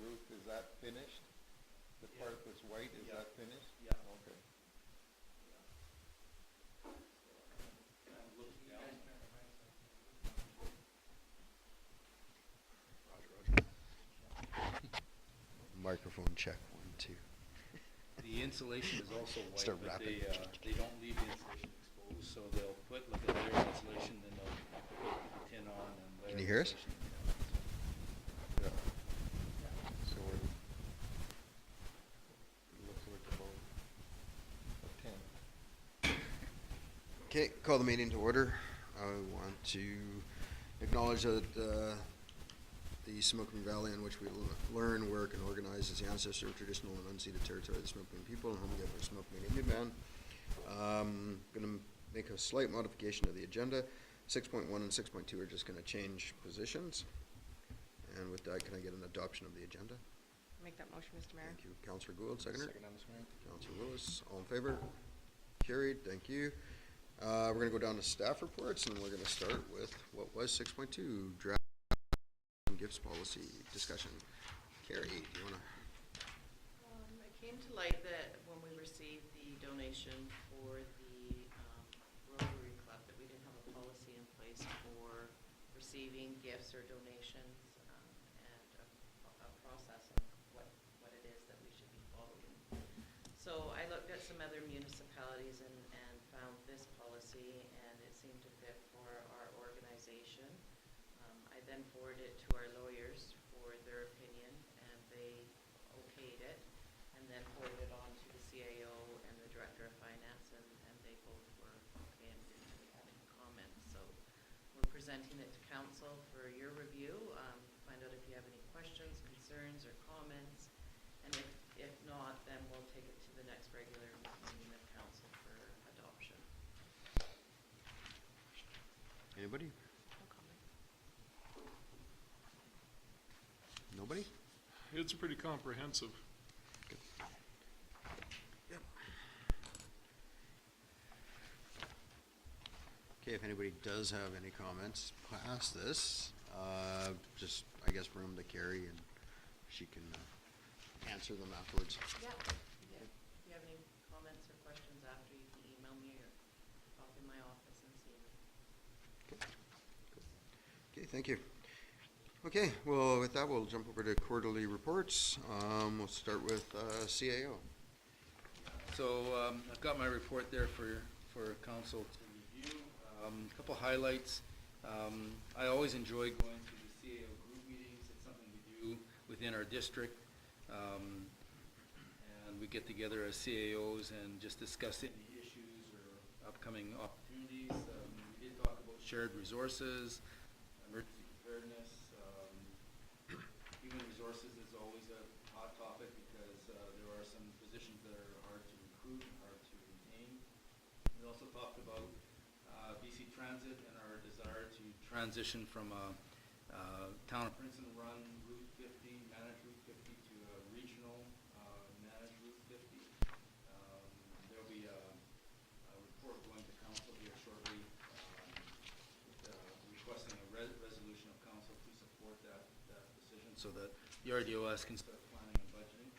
roof, is that finished? The Yeah. part that's white, is Yeah. that finished? Yeah. Okay. Kind of looks down. Microphone check, 1, 2. The insulation is also white, Start but rapping. they don't leave the insulation exposed, so they'll put like a layer of insulation, then they'll put the tin on and layer. Can you hear us? insulation. Yeah. So it looks like about a 10. Okay, call the meeting to order. I want to acknowledge that the Similkameen Valley in which we learn, work, and organize is the ancestor of traditional and unceded territory of the Similkameen people and home of the Similkameen Indian man. Going to make a slight modification of the agenda. 6.1 and 6.2 are just going to change positions. And with that, can I get an adoption of the agenda? Make that motion, Mr. Mayor. Thank you. Councillor Gould, seconder. Second on this, Mayor. Councillor Willis, all in favor? Carried, thank you. We're gonna go down to staff reports, and we're gonna start with what was 6.2, draft gifts policy discussion. Carrie, do you wanna? It came to light that when we received the donation for the Rotary Club, that we didn't have a policy in place for receiving gifts or donations, and a process of what it is that we should be following. So I looked at some other municipalities and found this policy, and it seemed to fit for our organization. I then forwarded it to our lawyers for their opinion, and they okayed it, and then forwarded it on to the CAO and the Director of Finance, and they both were okay and didn't really have any comments. So we're presenting it to council for your review, find out if you have any questions, concerns, or comments, and if not, then we'll take it to the next regular meeting of council for adoption. Anybody? No comment. Nobody? It's pretty comprehensive. Yep. Okay, if anybody does have any comments past this, just, I guess, bring them to Carrie and she can answer them afterwards. Yeah. If you have any comments or questions after, you can email me or pop in my office and see me. Okay, thank you. Okay, well, with that, we'll jump over to quarterly reports. We'll start with CAO. So I've got my report there for council to review. A couple highlights. I always enjoy going to the CAO group meetings. It's something we do within our district. And we get together as CAOs and just discuss any issues or upcoming opportunities. We did talk about shared resources, emergency preparedness. Human resources is always a hot topic because there are some positions that are hard to recruit and hard to retain. We also talked about BC Transit and our desire to transition from a town of Princeton run Route 50, managed Route 50 to a regional managed Route 50. There'll be a report going to council here shortly requesting a resolution of council to support that decision so that the RDOS can start planning and budgeting.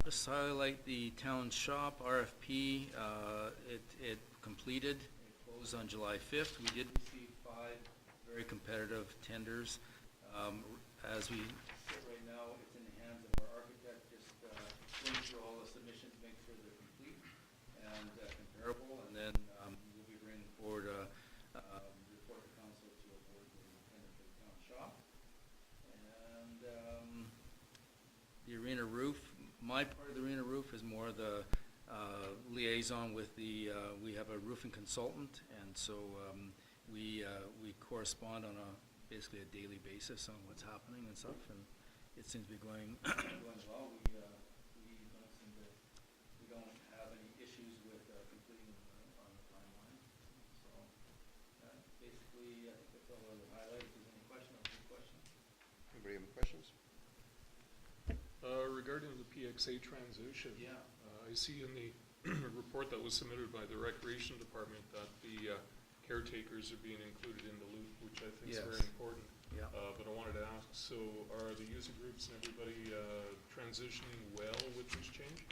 Just highlight the town shop RFP. It completed. It closed on July 5th. We did receive 5 very competitive tenders. As we sit right now, it's in the hands of our architect, just going through all the submissions, make sure they're complete and comparable, and then we'll be bringing forward a report to council to award the tender for the town shop. And the arena roof, my part of the arena roof is more the liaison with the, we have a roofing consultant, and so we correspond on basically a daily basis on what's happening and stuff, and it seems to be going well. We don't have any issues with completing on the timeline. So basically, I think that's all I would highlight. If there's any question, I'll take questions. Anybody have any questions? Regarding the PXA transition, Yeah. I see in the report that was submitted by the Recreation Department that the caretakers are being included in the loop, which I think is Yes. very important. Yeah. But I wanted to ask, so are the user groups and everybody transitioning well with this change?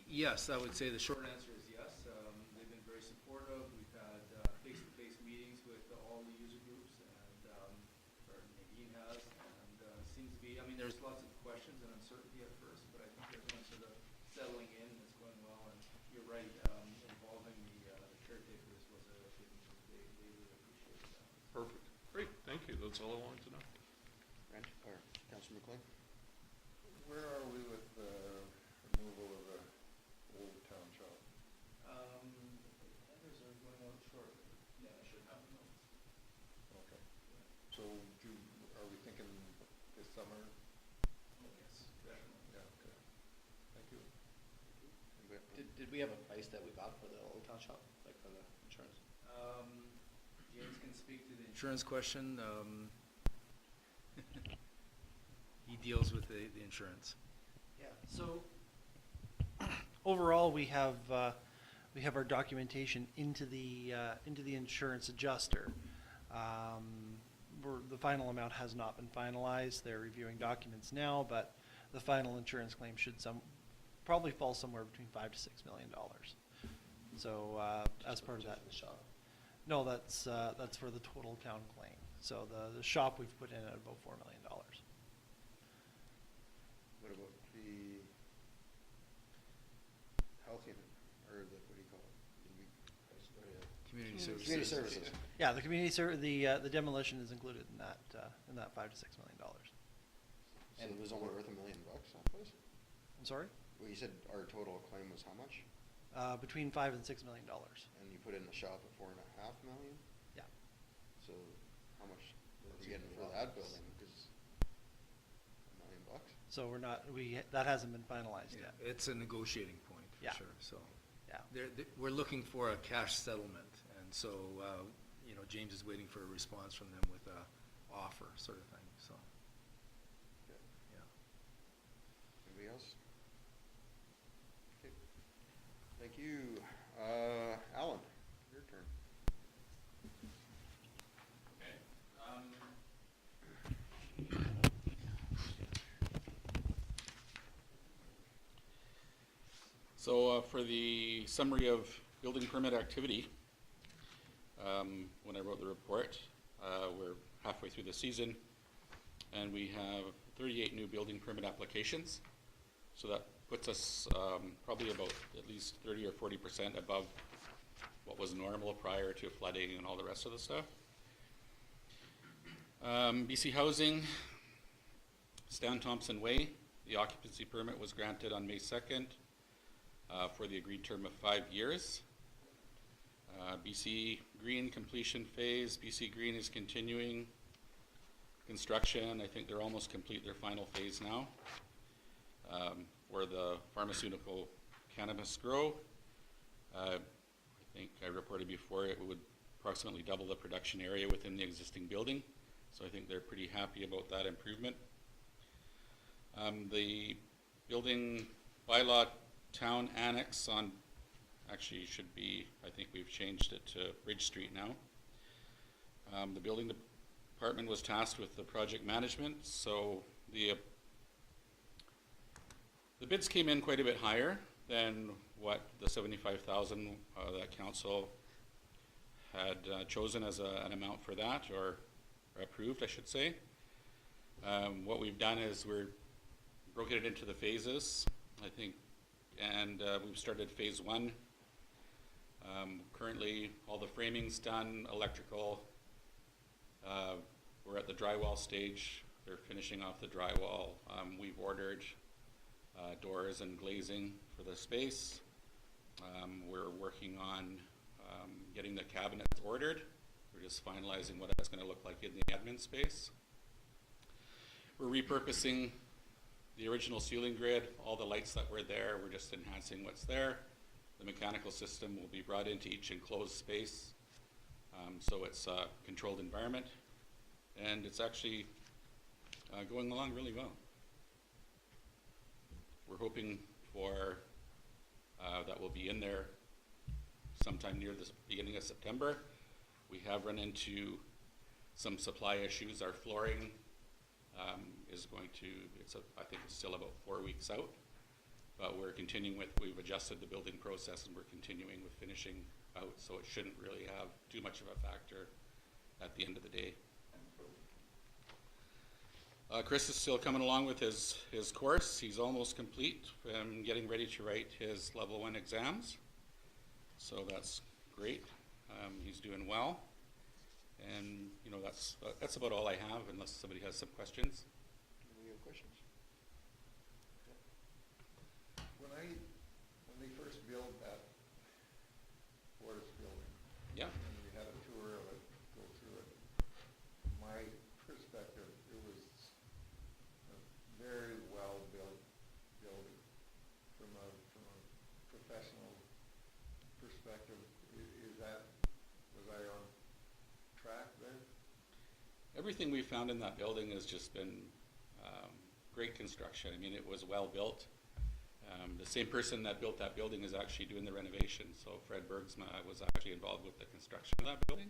Yes, I would say the short answer is yes. They've been very supportive. We've had face-to-face meetings with all the user groups, and or Nadine has, and seems to be. I mean, there's lots of questions and uncertainty at first, but I think everyone's sort of settling in, and it's going well. And you're right, involving the caretakers was a big move. They really appreciated that. Perfect. Great, thank you. That's all I wanted to know. Rand, or Councilor McLean? Where are we with the removal of the old town shop? Tenders are going out shortly. Yeah, I should have the notes. Okay. So are we thinking this summer? Oh, yes, definitely. Yeah, okay. Thank you. Did we have a price that we got for the Old Town shop, like for the insurance? James can speak to the insurance question. He deals with the insurance. Yeah, so overall, we have our documentation into the insurance adjuster. The final amount has not been finalized. They're reviewing documents now, but the final insurance claim should probably fall somewhere between $5 to $6 million. So as part of that, Just for the shop. no, that's for the total town claim. So the shop we've put in at about $4 million. What about the health unit, or what do you call it? Community Community services. services. Yeah, the the demolition is included in that $5 to $6 million. And it was only worth $1 million, that place? I'm sorry? Well, you said our total claim was how much? Between $5 and $6 million. And you put in the shop at $4.5 million? Yeah. So how much are That's we getting even for less. that building? Is $1 million? So that hasn't been finalized Yeah, yet. it's a negotiating point Yeah. for sure. So Yeah. we're looking for a cash settlement, and so James is waiting for a response from them with a offer sort of thing. So Okay. yeah. Anybody else? Okay. Thank you. Alan, your turn. So for the summary of building permit activity, when I wrote the report, we're halfway through the season, and we have 38 new building permit applications. So that puts us probably about at least 30 or 40% above what was normal prior to flooding and all the rest of the stuff. BC Housing, Stan Thompson Way, the occupancy permit was granted on May 2nd. For the agreed term of 5 years. BC Green completion phase. BC Green is continuing construction. I think they're almost complete their final phase now. For the pharmaceutical cannabis grow, I think I reported before it would approximately double the production area within the existing building. So I think they're pretty happy about that improvement. The building bylaw town annex on, actually should be, I think we've changed it to Bridge Street now. The building department was tasked with the project management, so the bids came in quite a bit higher than what the $75,000 that council had chosen as an amount for that, or approved, I should say. What we've done is we're broken it into the phases, I think, and we've started phase 1. Currently, all the framing's done, electrical. We're at the drywall stage. They're finishing off the drywall. We've ordered doors and glazing for the space. We're working on getting the cabinets ordered. We're just finalizing what that's going to look like in the admin space. We're repurposing the original ceiling grid, all the lights that were there, we're just enhancing what's there. The mechanical system will be brought into each enclosed space, so it's a controlled environment, and it's actually going along really well. We're hoping for that will be in there sometime near the beginning of September. We have run into some supply issues. Our flooring is going to, I think it's still about 4 weeks out, but we've adjusted the building process and we're continuing with finishing out, so it shouldn't really have too much of a factor at the end of the day. Chris is still coming along with his course. He's almost complete and getting ready to write his level 1 exams, so that's great. He's doing well, and that's about all I have, unless somebody has some questions. Any other questions? When they first built that Fortis building, Yeah. and we had a tour of it, go through it, my perspective, it was a very well-built building from a professional perspective. Was I on track there? Everything we found in that building has just been great construction. I mean, it was well built. The same person that built that building is actually doing the renovation. So Fred Bergsma was actually involved with the construction of that building.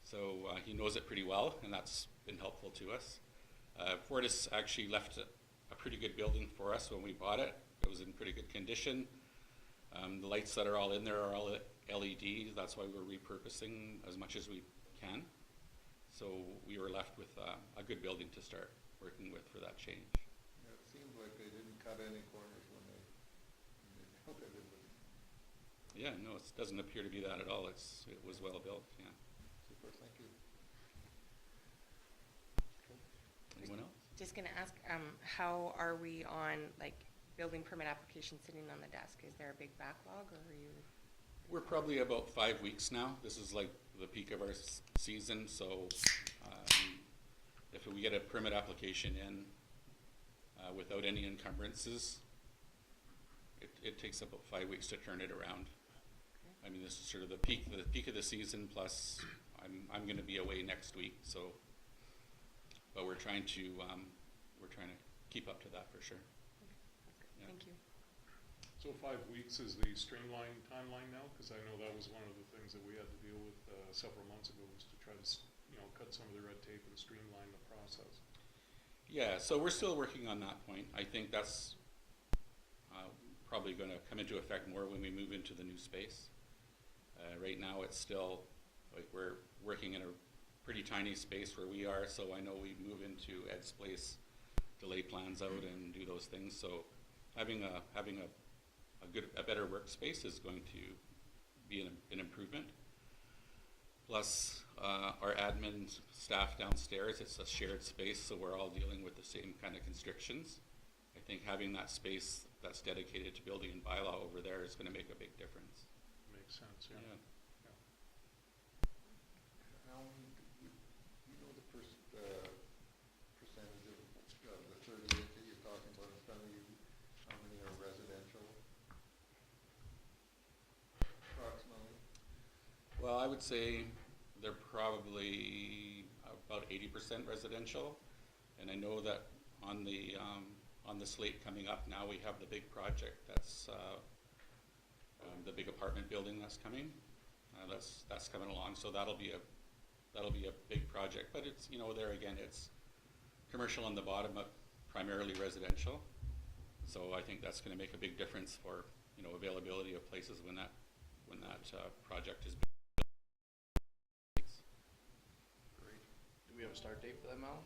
So he knows it pretty well, and that's been helpful to us. Fortis actually left a pretty good building for us when we bought it. It was in pretty good condition. The lights that are all in there are all LED. That's why we're repurposing as much as we can. So we were left with a good building to start working with for that change. Yeah, it seemed like they didn't cut any corners when they built it. It was Yeah, no, it doesn't appear to be that at all. It was well built, yeah. super, thank you. Anyone else? Just gonna ask, how are we on, like, building permit applications sitting on the desk? Is there a big backlog, or are you? We're probably about 5 weeks now. This is like the peak of our season, so if we get a permit application in without any encumbrances, it takes about 5 weeks to turn it around. I mean, this is sort of the peak of the season, plus I'm going to be away next week, so, but we're trying to keep up to that for sure. Yeah. Thank you. So 5 weeks is the streamlined timeline now? Because I know that was one of the things that we had to deal with several months ago, was to try to cut some of the red tape and streamline the process. Yeah, so we're still working on that point. I think that's probably going to come into effect more when we move into the new space. Right now it's still, like, we're working in a pretty tiny space where we are, so I know we move into Ed's place to lay plans out and do those things. So having a better workspace is going to be an improvement. Plus, our admin staff downstairs, it's a shared space, so we're all dealing with the same kind of constrictions. I think having that space that's dedicated to building and bylaw over there is going to make a big difference. Makes sense, yeah. Alan, do you know the percentage of the 38 that you're talking about in front of you? How many are residential? Approximately? Well, I would say they're probably about 80% residential, and I know that on the slate coming up now, we have the big project that's the big apartment building that's coming. That's coming along, so that'll be a big project. But it's, there again, it's commercial on the bottom, but primarily residential. So I think that's going to make a big difference for availability of places when that project is built. Great. Do we have a start date for that, Mal?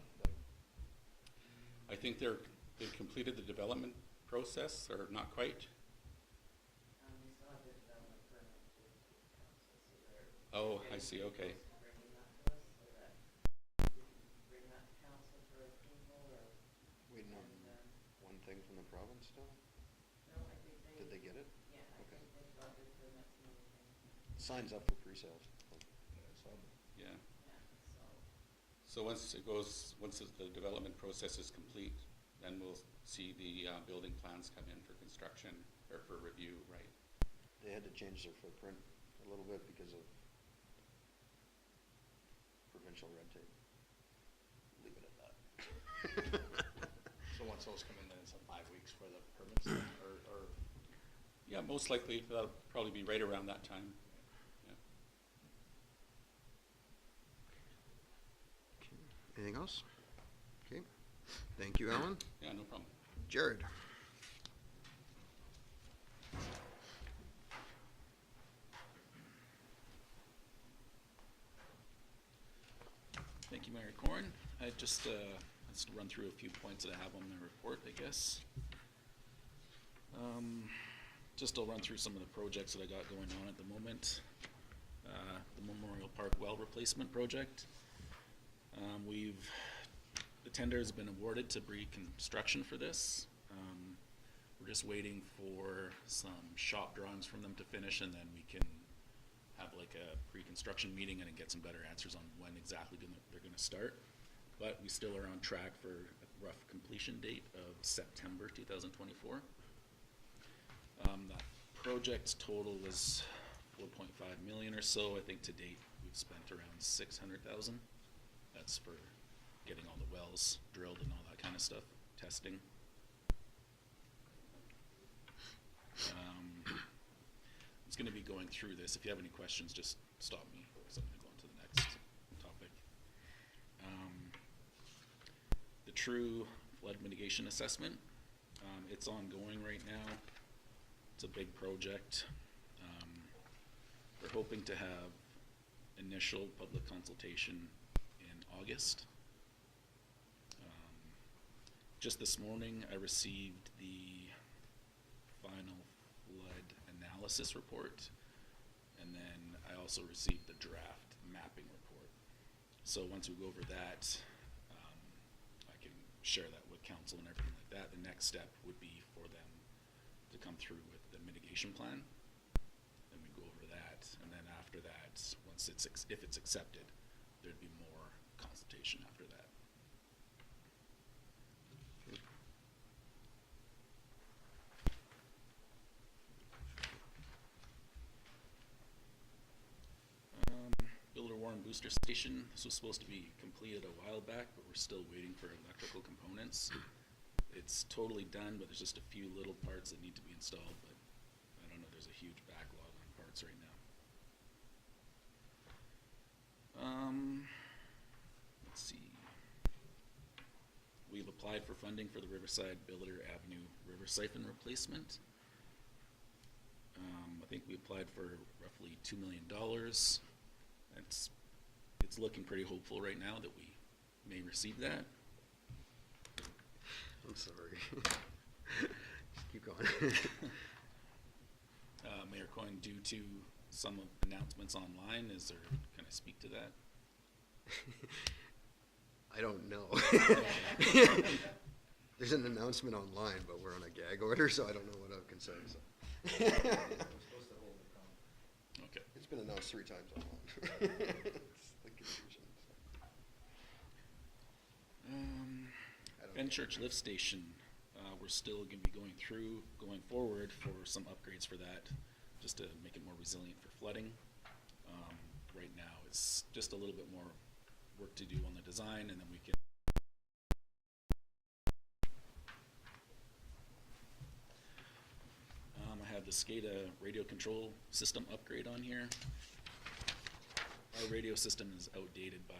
I think they've completed the development process, or not quite. We still have the development permit to the council, so they're. Oh, I see, okay. Bringing that to us, so that we can bring that to council for approval, or, Waiting on one thing from the province still? no, I think they. Did they get it? Yeah, I Okay. think they've got their permits and everything, Signs up for pre-sales. Yeah. yeah, so. So once the development process is complete, then we'll see the building plans come in for construction, or for review, right? They had to change their footprint a little bit because of provincial red tape. Leave it at that. So once those come in, then it's 5 weeks for the permits, or Yeah, most likely, that'll probably be right around that time. Yeah. Anything else? Okay, thank you, Alan. Yeah, no problem. Jared? Thank you, Mayor Corn. I just, let's run through a few points that I have on the report, I guess. Just I'll run through some of the projects that I got going on at the moment. The Memorial Park well replacement project. The tender has been awarded to Bree Construction for this. We're just waiting for some shop drawings from them to finish, and then we can have like a pre-construction meeting and get some better answers on when exactly they're gonna start. But we still are on track for a rough completion date of September 2024. That project's total was 4.5 million or so. I think to date we've spent around 600,000. That's for getting all the wells drilled and all that kind of stuff, testing. I'm just going to be going through this. If you have any questions, just stop me, because I'm going to go on to the next topic. The true flood mitigation assessment, it's ongoing right now. It's a big project. We're hoping to have initial public consultation in August. Just this morning, I received the final flood analysis report, and then I also received the draft mapping report. So once we go over that, I can share that with council and everything like that. The next step would be for them to come through with the mitigation plan. Then we go over that, and then after that, once if it's accepted, there'd be more consultation after that. Builder Warren Booster Station, this was supposed to be completed a while back, but we're still waiting for electrical components. It's totally done, but there's just a few little parts that need to be installed, but I don't know, there's a huge backlog on parts right now. Let's see. We've applied for funding for the Riverside Billiter Avenue River Siphon replacement. I think we applied for roughly $2 million. It's looking pretty hopeful right now that we may receive that. I'm sorry. Just keep going. Mayor Coyne, due to some of the announcements online, can I speak to that? I don't know. There's an announcement online, but we're on a gag order, so I don't know what I can say. So. Okay. It's been announced 3 times online. It's the confusion. Fenchurch Lift Station, we're still going to be going forward for some upgrades for that, just to make it more resilient for flooding. Right now, it's just a little bit more work to do on the design, and then we can. I have the SCADA radio control system upgrade on here. Our radio system is outdated by,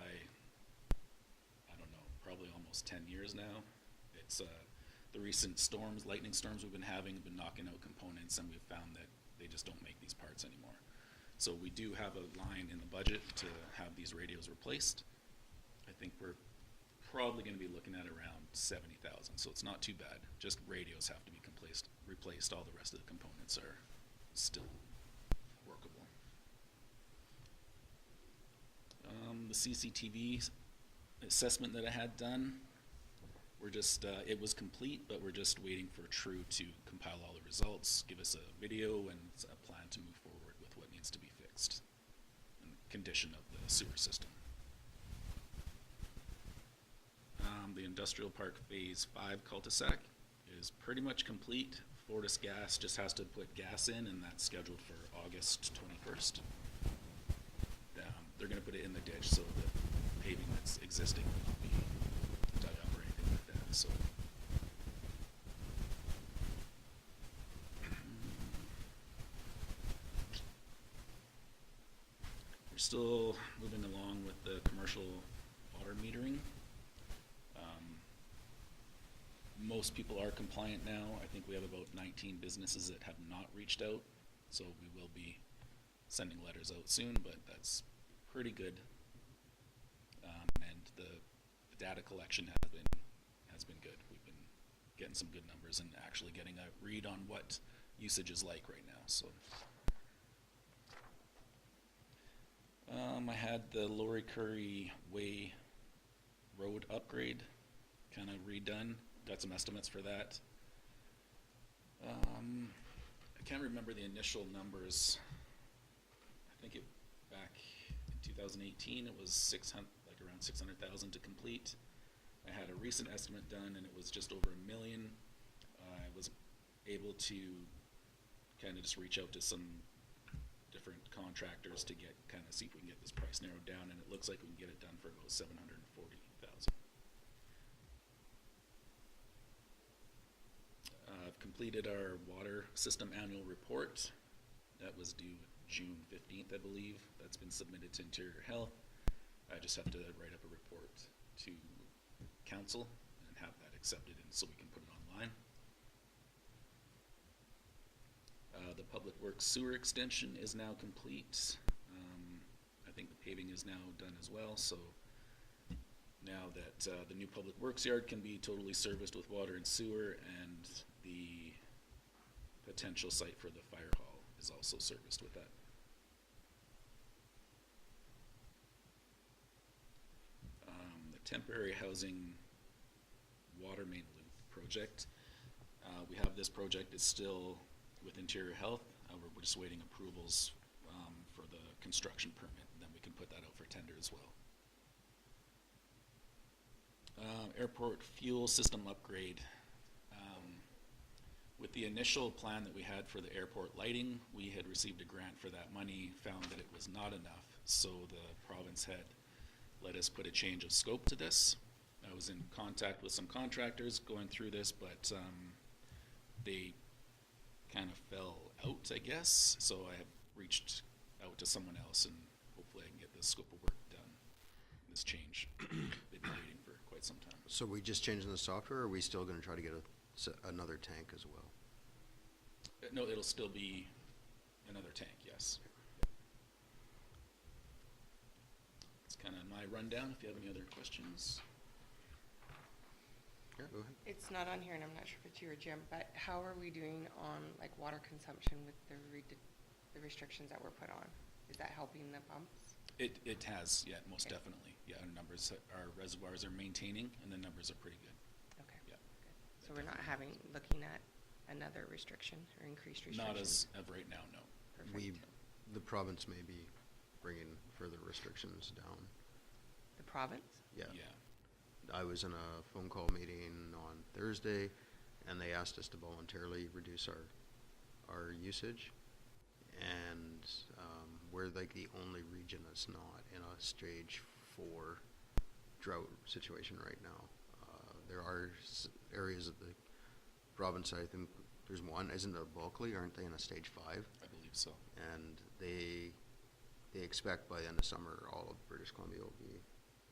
I don't know, probably almost 10 years now. It's the recent storms, lightning storms we've been having have been knocking out components, and we've found that they just don't make these parts anymore. So we do have a line in the budget to have these radios replaced. I think we're probably going to be looking at around 70,000, so it's not too bad. Just radios have to be replaced. All the rest of the components are still workable. The CCTV assessment that I had done, we're just, it was complete, but we're just waiting for True to compile all the results, give us a video and a plan to move forward with what needs to be fixed and condition of the sewer system. The Industrial Park Phase 5 cul-de-sac is pretty much complete. Fortis Gas just has to put gas in, and that's scheduled for August 21st. They're going to put it in the ditch, so the paving that's existing will not be dug up or anything like that. So, still moving along with the commercial water metering. Most people are compliant now. I think we have about 19 businesses that have not reached out, so we will be sending letters out soon, but that's pretty good. And the data collection has been good. We've been getting some good numbers and actually getting a read on what usage is like right now. So I had the Laurie Curry Way road upgrade kind of redone. Got some estimates for that. I can't remember the initial numbers. I think back in 2018 it was around 600,000 to complete. I had a recent estimate done and it was just over $1 million. I was able to kind of just reach out to some different contractors to see if we can get this price narrowed down, and it looks like we can get it done for about $740,000. I've completed our water system annual report. That was due June 15th, I believe. That's been submitted to Interior Health. I just have to write up a report to council and have that accepted so we can put it online. The Public Works sewer extension is now complete. I think the paving is now done as well, so now that the new Public Works yard can be totally serviced with water and sewer, and the potential site for the fire hall is also serviced with that. The temporary housing water main loop project. We have this project is still with Interior Health. We're just waiting approvals for the construction permit, and then we can put that out for tender as well. Airport fuel system upgrade. With the initial plan that we had for the airport lighting, we had received a grant for that money, found that it was not enough, so the province had let us put a change of scope to this. I was in contact with some contractors going through this, but they kind of fell out, I guess, so I have reached out to someone else, and hopefully I can get this scope of work done, this change. They've been waiting for quite some time. So we just changing the software, or are we still gonna try to get another tank as well? No, it'll still be another tank, yes. It's kind of my rundown, if you have any other questions. Yeah, go ahead. It's not on here, and I'm not sure if it's you or Jim, but how are we doing on like water consumption with the restrictions that were put on? Is that helping the pumps? It has, yeah, most Okay. definitely. Yeah, our reservoirs are maintaining, and the numbers are pretty good. Okay. Yeah. Good. So we're not looking at another restriction or increased restriction? Not as of right now, no. Perfect. The province may be bringing further restrictions down. The province? Yeah. Yeah. I was in a phone call meeting on Thursday, and they asked us to voluntarily reduce our usage. And we're like the only region that's not in a stage 4 drought situation right now. There are areas of the province, I think there's one, isn't it Bulkley, aren't they in a stage 5? I believe so. And they expect by the end of summer all of British Columbia will be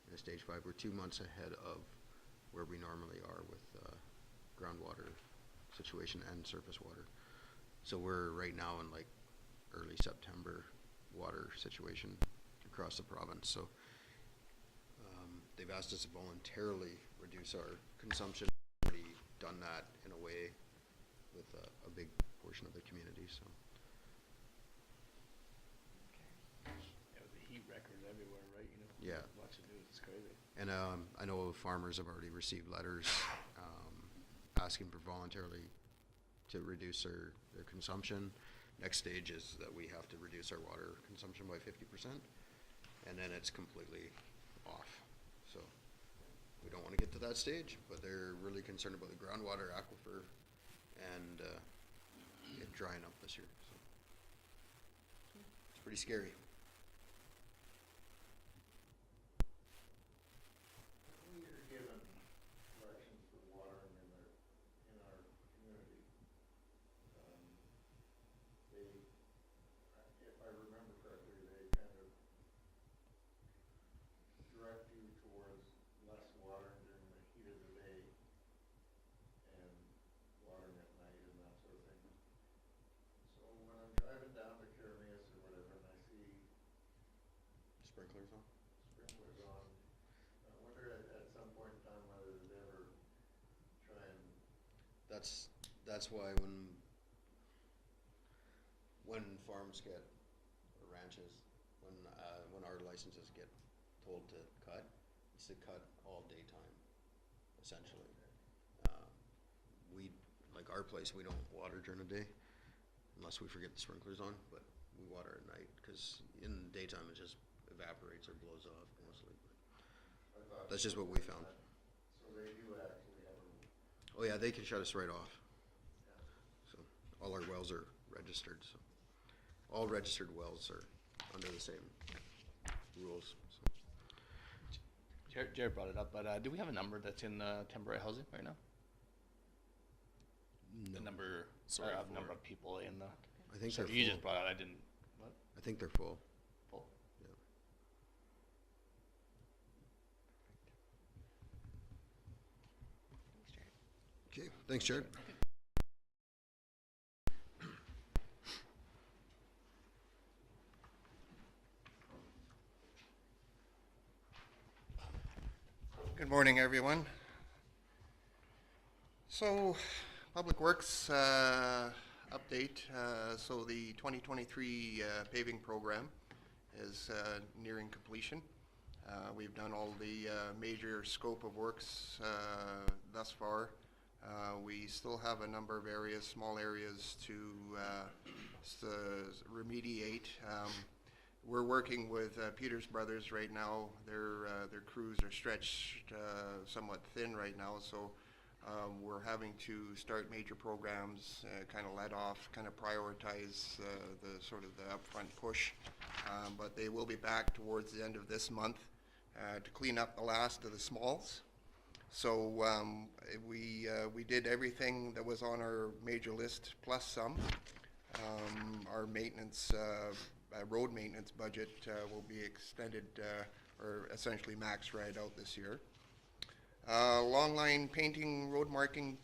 in a stage 5. We're 2 months ahead of where we normally are with groundwater situation and surface water. So we're right now in like early September water situation across the province. So they've asked us to voluntarily reduce our consumption. We've already done that in a way with a big portion of the community. So. Yeah, with the heat records everywhere, right? You know, Yeah. watching news, it's crazy. And I know farmers have already received letters asking for voluntarily to reduce their consumption. Next stage is that we have to reduce our water consumption by 50%, and then it's completely off. So we don't want to get to that stage, but they're really concerned about the groundwater aquifer and it drying up this year. So it's pretty scary. We are given directions for watering in our community. They, if I remember correctly, they kind of sprinklers on. sprinklers on. I wonder at some point in time whether they'd ever try and, That's why when farms get, or ranches, when our licenses get told to cut, it's to cut all daytime, essentially. We, like our place, we don't water during the day unless we forget the sprinklers on, but we water at night because in the daytime it just evaporates or blows off mostly. I thought. That's just what we found. So they do actually have a, Oh yeah, they can shut us right off. yeah. So all our wells are registered, so all registered wells are under the same rules, so. Jared brought it up, but do we have a number that's in temporary housing right now? The No. number, Sorry, sorry, number of people in the. I think Sorry, they're you full. just brought it. I didn't. What? I think they're full. Full. Yeah. Thanks, Jared. Okay, thanks, Jared. Good morning, everyone. So, Public Works update. So the 2023 paving program is nearing completion. We've done all the major scope of works thus far. We still have a number of areas, small areas to remediate. We're working with Peters Brothers right now. Their crews are stretched somewhat thin right now, so we're having to start major programs, kind of let off, kind of prioritize the sort of the upfront push. But they will be back towards the end of this month to clean up the last of the smalls. So we did everything that was on our major list plus some. Our maintenance, road maintenance budget will be extended or essentially maxed right out this year. Long line painting, road marking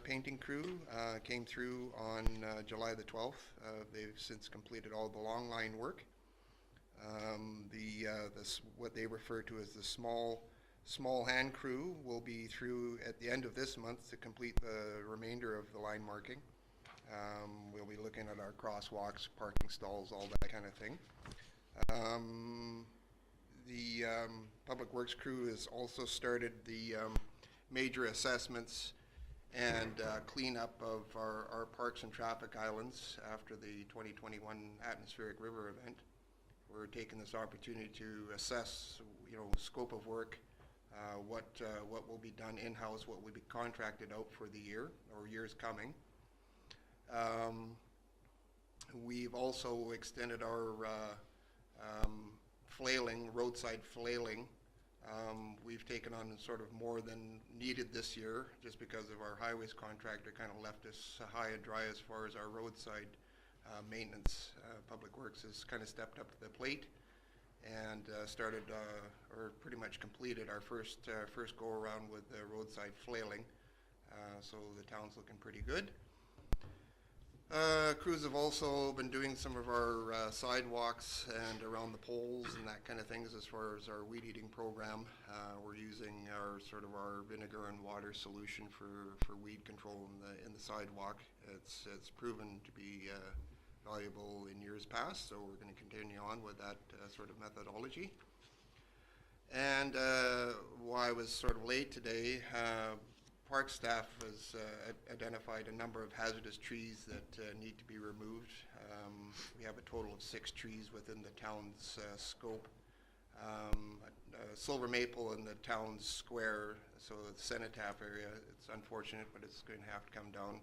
painting crew came through on July the 12th. They've since completed all the long line work. What they refer to as the small hand crew will be through at the end of this month to complete the remainder of the line marking. We'll be looking at our crosswalks, parking stalls, all that kind of thing. The Public Works crew has also started the major assessments and cleanup of our parks and traffic islands after the 2021 atmospheric river event. We're taking this opportunity to assess, scope of work, what will be done in-house, what will be contracted out for the year or years coming. We've also extended our roadside flailing. We've taken on sort of more than needed this year just because of our highways contractor kind of left us high and dry as far as our roadside maintenance. Public Works has kind of stepped up to the plate and started or pretty much completed our first go around with the roadside flailing. So the town's looking pretty good. Crews have also been doing some of our sidewalks and around the poles and that kind of things as far as our weed eating program. We're using our vinegar and water solution for weed control in the sidewalk. It's proven to be valuable in years past, so we're going to continue on with that sort of methodology. And why I was sort of late today, park staff has identified a number of hazardous trees that need to be removed. We have a total of 6 trees within the town's scope. Silver maple in the town's square, so the cenotaph area, it's unfortunate, but it's going to have to come down.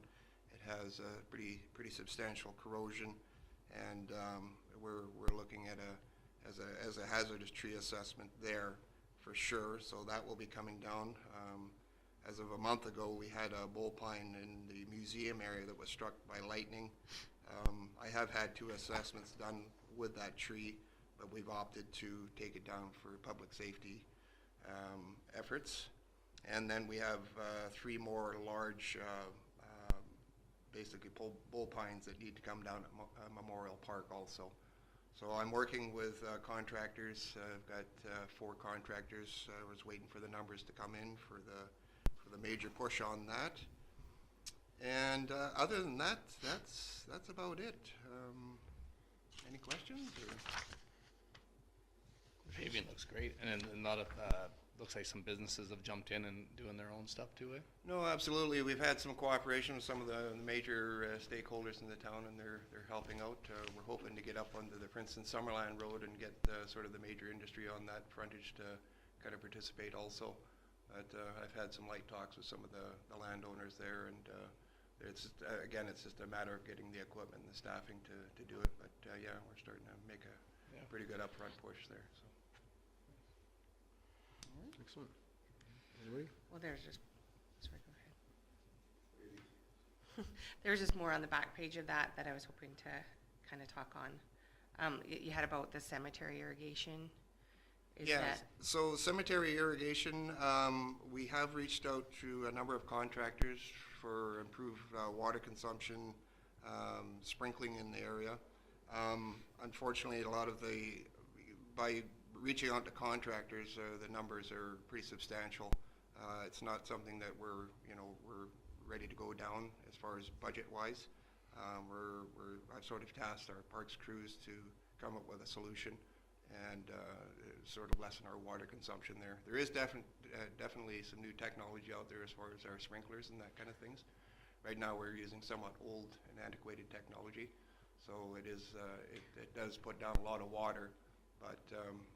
It has a pretty substantial corrosion, and we're looking at as a hazardous tree assessment there for sure. So that will be coming down. As of a month ago, we had a bull pine in the museum area that was struck by lightning. I have had 2 assessments done with that tree, but we've opted to take it down for public safety efforts. And then we have 3 more large, basically bull pines that need to come down at Memorial Park also. So I'm working with contractors. I've got 4 contractors. I was waiting for the numbers to come in for the major push on that. And other than that, that's about it. Any questions? Or? Paving looks great, and a lot of, looks like some businesses have jumped in and doing their own stuff too, eh? No, absolutely. We've had some cooperation with some of the major stakeholders in the town, and they're helping out. We're hoping to get up onto the Princeton Summerland Road and get sort of the major industry on that frontage to kind of participate also. But I've had some light talks with some of the landowners there, and it's again, it's just a matter of getting the equipment and the staffing to do it. But yeah, we're starting to make a pretty good upfront push there. So. Excellent. Anybody? Well, there's just, sorry, go ahead. There's just more on the back page of that I was hoping to kind of talk on. You had about the cemetery irrigation. Is Yes, that, so cemetery irrigation, we have reached out to a number of contractors for improved water consumption, sprinkling in the area. Unfortunately, a lot of by reaching out to contractors, the numbers are pretty substantial. It's not something that we're ready to go down as far as budget-wise. I've sort of tasked our parks crews to come up with a solution and sort of lessen our water consumption there. There is definitely some new technology out there as far as our sprinklers and that kind of things. Right now we're using somewhat old and antiquated technology, so it does put down a lot of water, but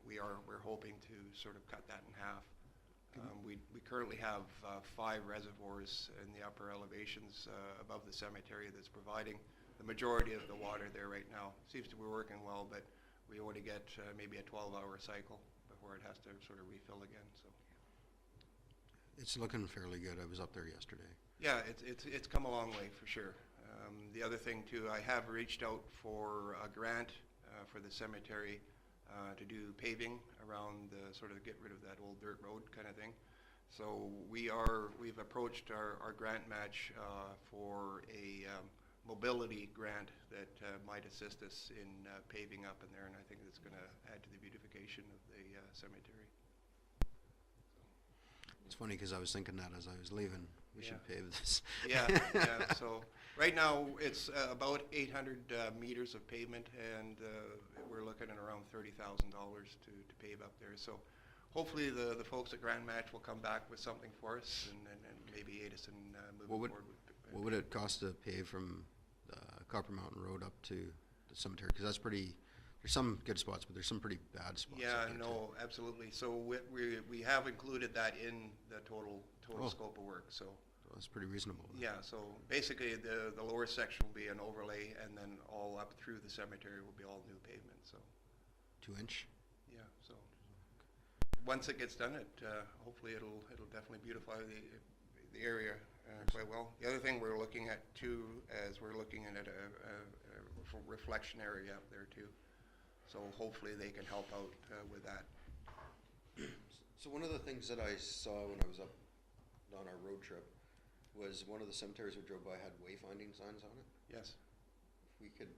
we're hoping to sort of cut that in half. We currently have 5 reservoirs in the upper elevations above the cemetery that's providing the majority of the water there right now. Seems to be working well, but we only get maybe a 12-hour cycle before it has to sort of refill again. So It's looking fairly good. I was up there yesterday. yeah, it's come a long way for sure. The other thing too, I have reached out for a grant for the cemetery to do paving around the sort of get rid of that old dirt road kind of thing. So we've approached our grant match for a mobility grant that might assist us in paving up in there, and I think it's going to add to the beautification of the cemetery. It's funny because I was thinking that as I was leaving, we should pave this. Yeah. So right now it's about 800 meters of pavement, and we're looking at around $30,000 to pave up there. So hopefully the folks at Grand Match will come back with something for us, and maybe aid us in moving forward with. What would it cost to pave from Copper Mountain Road up to the cemetery? Because that's pretty. There's some good spots, but there's some pretty bad spots. Yeah, no, absolutely. So we have included that in the total scope of work. So that's pretty reasonable. yeah. So basically, the lower section will be an overlay, and then all up through the cemetery will be all new pavement. So 2-inch. yeah. So once it gets done, hopefully it'll definitely beautify the area quite well. The other thing we're looking at too, as we're looking at a reflection area up there too. So hopefully they can help out with that. So one of the things that I saw when I was up on our road trip was one of the cemeteries we drove by had wayfinding signs on it. Yes. If we could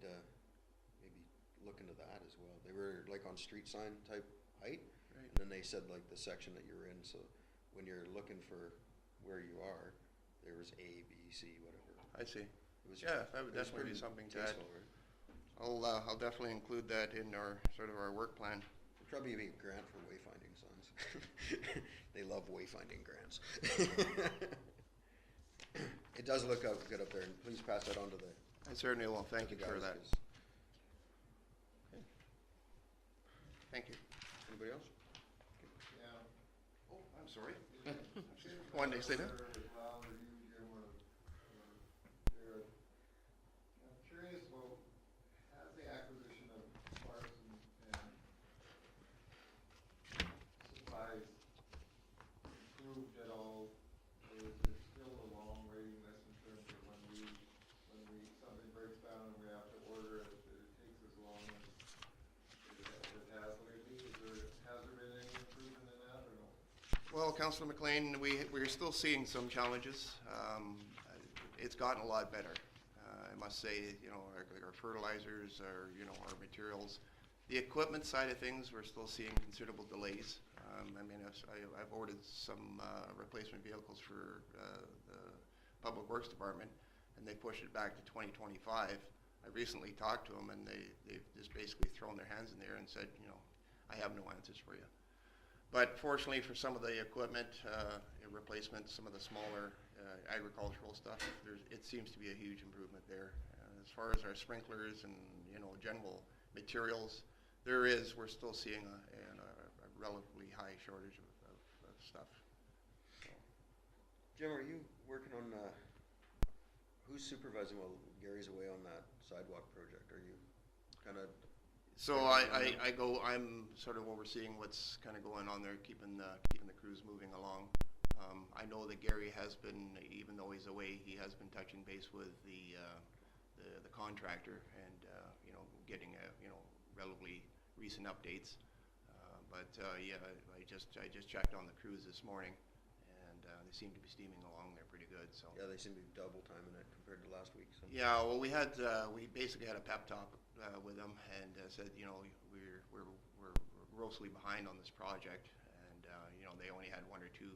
maybe look into that as well. They were like on street sign type height, Right. and then they said like the section that you're in. So when you're looking for where you are, there was A, B, C, whatever. I see. It was, Yeah, that would it was definitely be pretty something to add. tasteful, right? I'll definitely include that in our sort of our work plan. There'd probably be a grant for wayfinding signs. They love wayfinding grants. It does look good up there, and please pass that on to the I certainly will. Thank you for guys, that. 'cause- Thank you. Anybody else? Yeah. Oh, I'm sorry. One day, say that. I'm curious, well, has the acquisition of parts and supplies improved at all? Or is there still a long waiting list in terms of when something breaks down and we have to order it, that it takes as long as it has lately? Has there been any improvement in that or no? Well, Councillor McLean, we're still seeing some challenges. It's gotten a lot better. I must say, our fertilizers, our materials The equipment side of things, we're still seeing considerable delays. I mean, I've ordered some replacement vehicles for the Public Works Department, and they pushed it back to 2025. I recently talked to them, and they've just basically thrown their hands in the air and said, you know, I have no answers for you. But fortunately for some of the equipment, replacement, some of the smaller agricultural stuff, it seems to be a huge improvement there. As far as our sprinklers and, you know, general materials, we're still seeing a relatively high shortage of stuff. So. Jim, are you working on, who's supervising while Gary's away on that sidewalk project? Are you kind of? So I'm sort of overseeing what's kind of going on there, keeping the crews moving along. I know that Gary has been, even though he's away, he has been touching base with the contractor and, you know, getting, you know, relatively recent updates. Yeah, I just checked on the crews this morning, and they seem to be steaming along there pretty good. So Yeah, they seem to be double timing it compared to last week. So. yeah, well, we basically had a pep talk with them, and said, you know, we're grossly behind on this project, and you know, they only had 1 or 2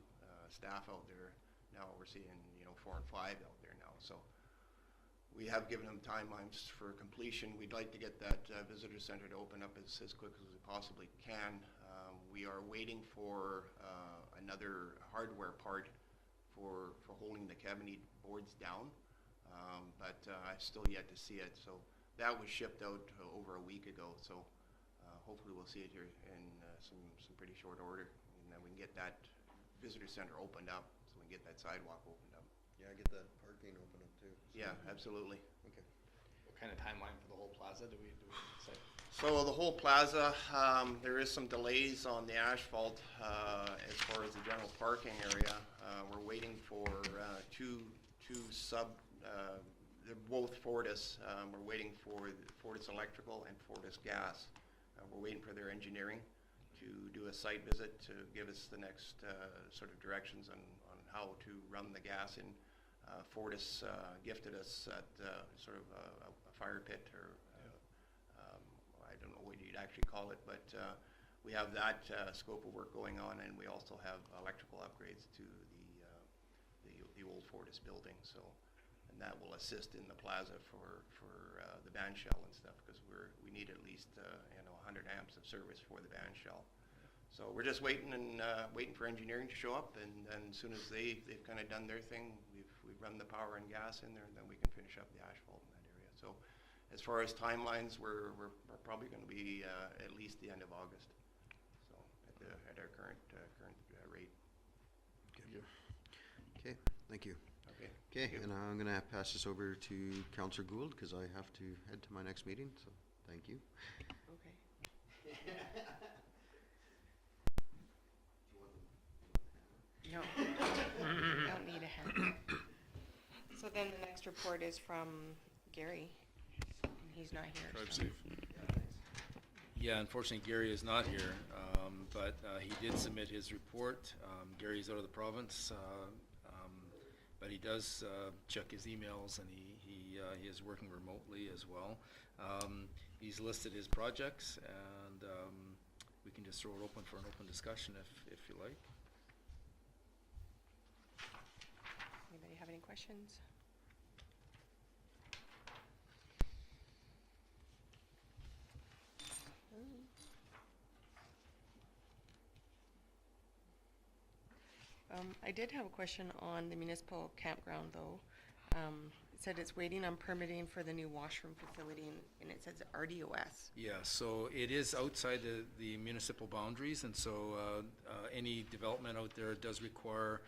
staff out there. Now we're seeing, you know, 4 and 5 out there now. So we have given them timelines for completion. We'd like to get that visitor center to open up as quick as we possibly can. We are waiting for another hardware part for holding the cabinet boards down, but I've still yet to see it. So that was shipped out over a week ago. So hopefully we'll see it here in some pretty short order, and then we can get that visitor center opened up, so we can get that sidewalk opened up. Yeah, get that parking open up too. Yeah, absolutely. Okay. What kind of timeline for the whole plaza do we say? So the whole plaza, there is some delays on the asphalt as far as the general parking area. We're waiting for two they're both Fortis. We're waiting for Fortis Electrical and Fortis Gas. We're waiting for their engineering to do a site visit to give us the next sort of directions on how to run the gas in. Fortis gifted us at sort of a fire pit, or I don't know what you'd actually call it, but we have that scope of work going on, and we also have electrical upgrades to the old Fortis building. So, and that will assist in the plaza for the band shell and stuff, because we need at least 100 amps of service for the band shell. So we're just waiting for engineering to show up, and then as soon as they've kind of done their thing, we've run the power and gas in there, and then we can finish up the asphalt in that area. So as far as timelines, we're probably going to be at least the end of August. So at our current rate. Okay, thank you. Okay. Okay, and I'm going to pass this over to Councillor Gould, because I have to head to my next meeting, so thank you. Okay. No, don't need a hand. So then the next report is from Gary, and he's not here. Drive so- safe. Yeah, unfortunately, Gary is not here, but he did submit his report. Gary's out of the province, but he does check his emails, and he is working remotely as well. He's listed his projects, and we can just throw it open for an open discussion if you like. Anybody have any questions? I did have a question on the municipal campground, though. It said it's waiting on permitting for the new washroom facility, and it says RDOS. Yeah, so it is outside the municipal boundaries, and so any development out there does require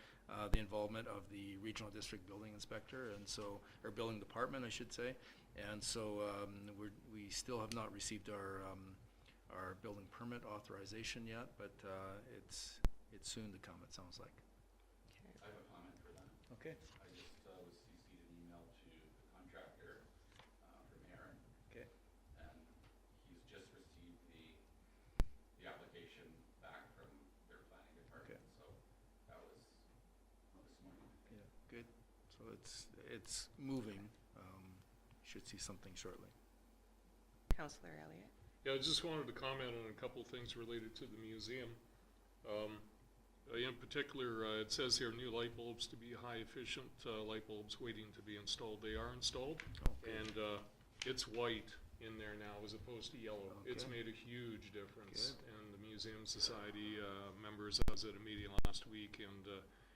the involvement of the regional district building inspector, and so, or building department, I should say. And so we still have not received our building permit authorization yet, but it's soon to come, it sounds like. I have a comment for that. Okay. I just was CC'd an email to the contractor from Aaron, Okay. and he's just received the application back from their planning department. Okay. So that was this morning. Yeah, good. So it's moving. Should see something shortly. Councillor Elliott. Yeah, I just wanted to comment on a couple things related to the museum. In particular, it says here new light bulbs to be high efficient light bulbs waiting to be installed. They are installed, and it's white in there now as opposed to yellow. It's made a huge difference. And the Museum Society members, I was at a meeting last week, and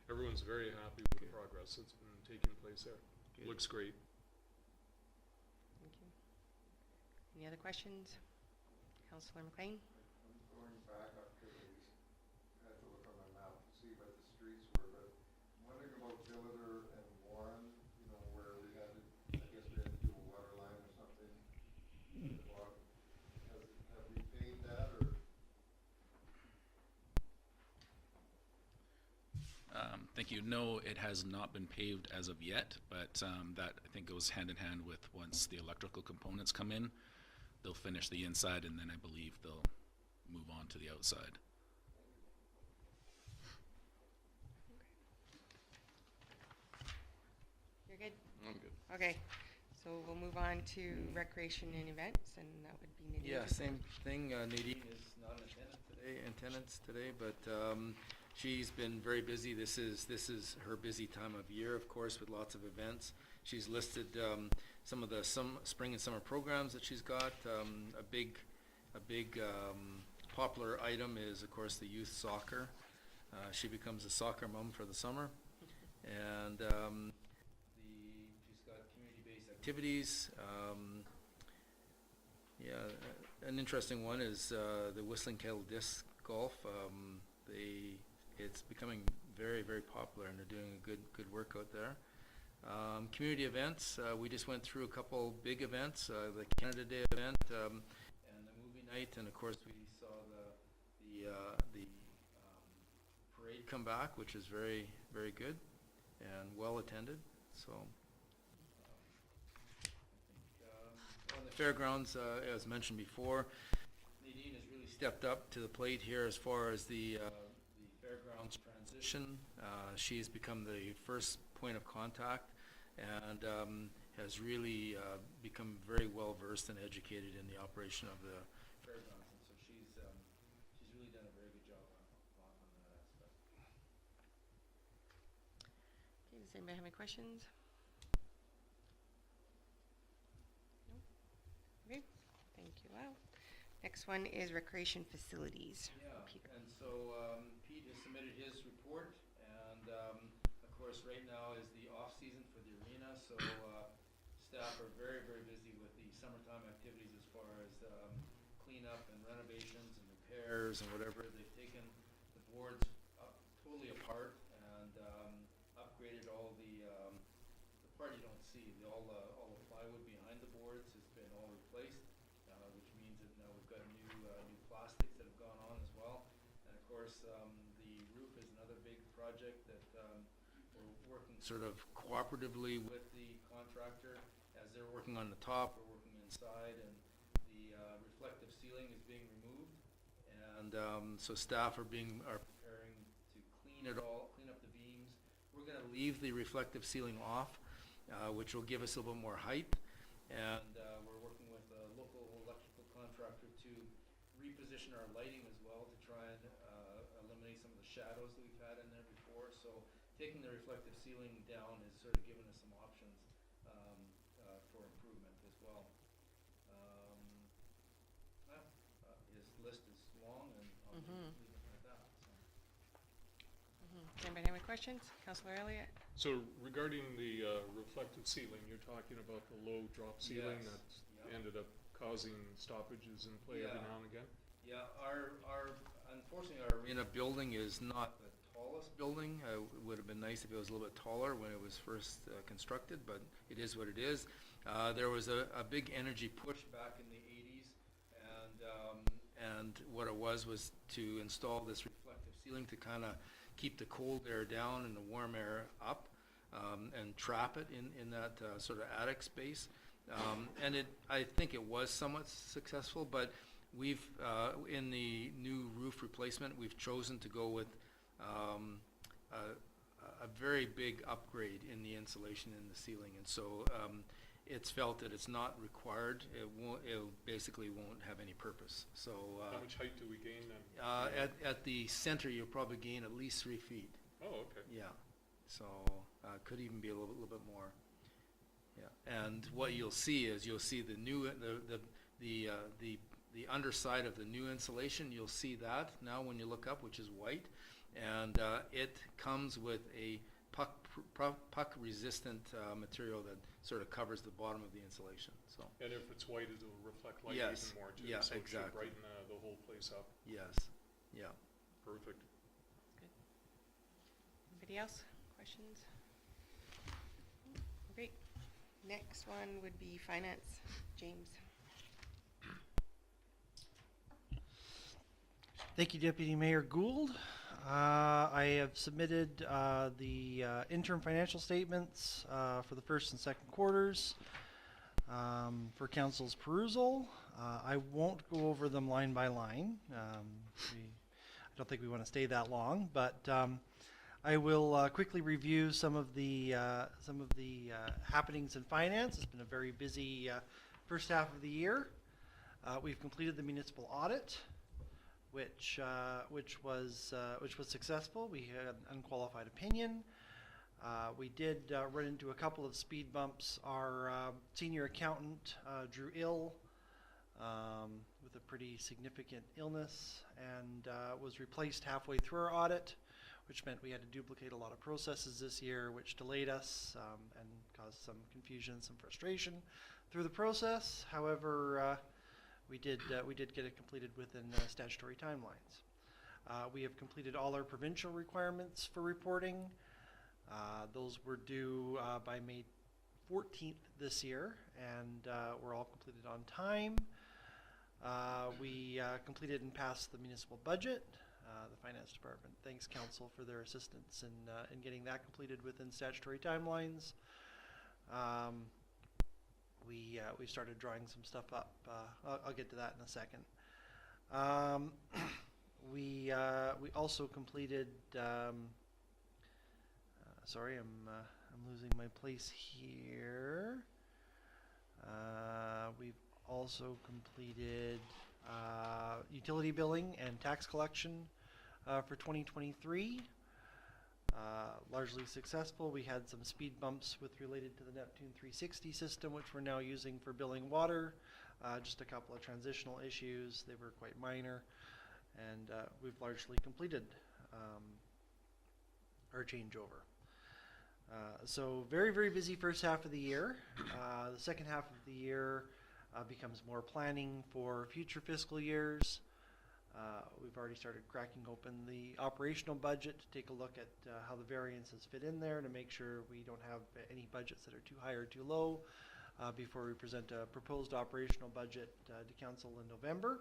everyone's very happy with the progress that's been taking place there. Looks great. Thank you. Any other questions? Councillor McLean? Going back activities, I had to look on my map to see where the streets were, but I'm wondering about Billiter and Warren, you know, where we had to, I guess we had to do a water line or something. Have we paid that, or? Thank you. No, it has not been paved as of yet, but that I think goes hand in hand with once the electrical components come in, they'll finish the inside and then I believe they'll move on to the outside. You're good? I'm good. Okay, so we'll move on to recreation and events, and that would be Nadine. Yeah, same thing. Nadine is not in attendance today, but she's been very busy. This is her busy time of year, of course, with lots of events. She's listed some of the spring and summer programs that she's got. A big popular item is, of course, the youth soccer. She becomes a soccer mom for the summer, and she's got community-based activities. An interesting one is the Whistling Kettle Disc Golf. It's becoming very, very popular, and they're doing a good work out there. Community events, we just went through a couple big events, the Canada Day event and the movie night, and of course we saw the parade come back, which is very, very good and well attended. So on the fairgrounds, as mentioned before, Nadine has really stepped up to the plate here as far as the fairgrounds transition. She's become the first point of contact and has really become very well versed and educated in the operation of the fairgrounds, and so she's really done a very good job on that aspect. Okay, does anybody have any questions? No? Okay, thank you, Al. Next one is recreation facilities. Yeah, Peter. and so Pete has submitted his report, and of course right now is the off-season for the arena, so staff are very, very busy with the summertime activities as far as cleanup and renovations and repairs and whatever. They've taken the boards totally apart and upgraded all the part you don't see. All the plywood behind the boards has been all replaced, which means that now we've got new plastics that have gone on as well. And of course, the roof is another big project that we're working sort of cooperatively with the contractor. As they're working on the top, we're working inside, and the reflective ceiling is being removed. And so staff are preparing to clean up the beams. We're going to leave the reflective ceiling off, which will give us a little bit more height. And we're working with a local electrical contractor to reposition our lighting as well to try and eliminate some of the shadows that we've had in there before. So taking the reflective ceiling down has sort of given us some options for improvement as well. His list is long, and I'll leave it like that. So. Does anybody have any questions? Councillor Elliott? So regarding the reflective ceiling, you're talking about the low drop ceiling Yes. that ended up causing stoppages in play every Yeah. now and again? Yeah, unfortunately, our arena building is not the tallest building. It would have been nice if it was a little bit taller when it was first constructed, but it is what it is. There was a big energy push back in the 80s, and what it was to install this reflective ceiling to kind of keep the cold air down and the warm air up, and trap it in that sort of attic space. And I think it was somewhat successful, but we've, in the new roof replacement, we've chosen to go with a very big upgrade in the insulation in the ceiling. And so it's felt that it's not required, it basically won't have any purpose. So, How much height do we gain then? at the center, you'll probably gain at least 3 feet. Oh, okay. Yeah, so, could even be a little bit more. Yeah, and what you'll see is, you'll see the new, the underside of the new insulation, you'll see that now when you look up, which is white. And, it comes with a puck resistant, material that sort of covers the bottom of the insulation, so. And if it's white, it'll reflect light Yes. even more too. Yeah, So it should exactly. brighten the whole place up. Yes, yeah. Perfect. Anybody else? Questions? Great. Next one would be finance. James. Thank you, Deputy Mayor Gould. I have submitted the interim financial statements for the first and second quarters for council's perusal. I won't go over them line by line. I don't think we want to stay that long, but I will quickly review some of the happenings in finance. It's been a very busy first half of the year. We've completed the municipal audit, which was successful. We had an unqualified opinion. We did run into a couple of speed bumps. Our senior accountant drew ill with a pretty significant illness and was replaced halfway through our audit, which meant we had to duplicate a lot of processes this year, which delayed us and caused some confusion, some frustration through the process. However, we did get it completed within statutory timelines. We have completed all our provincial requirements for reporting. Those were due by May 14th this year, and were all completed on time. We completed and passed the municipal budget. The finance department thanks council for their assistance in getting that completed within statutory timelines. We started drawing some stuff up. I'll get to that in a second. We also completed. Sorry, I'm losing my place here. We've also completed utility billing and tax collection for 2023. Largely successful. We had some speed bumps related to the Neptune 360 system, which we're now using for billing water. Just a couple of transitional issues. They were quite minor, and we've largely completed our changeover. So very, very busy first half of the year. The second half of the year becomes more planning for future fiscal years. We've already started cracking open the operational budget to take a look at how the variances fit in there to make sure we don't have any budgets that are too high or too low before we present a proposed operational budget to council in November.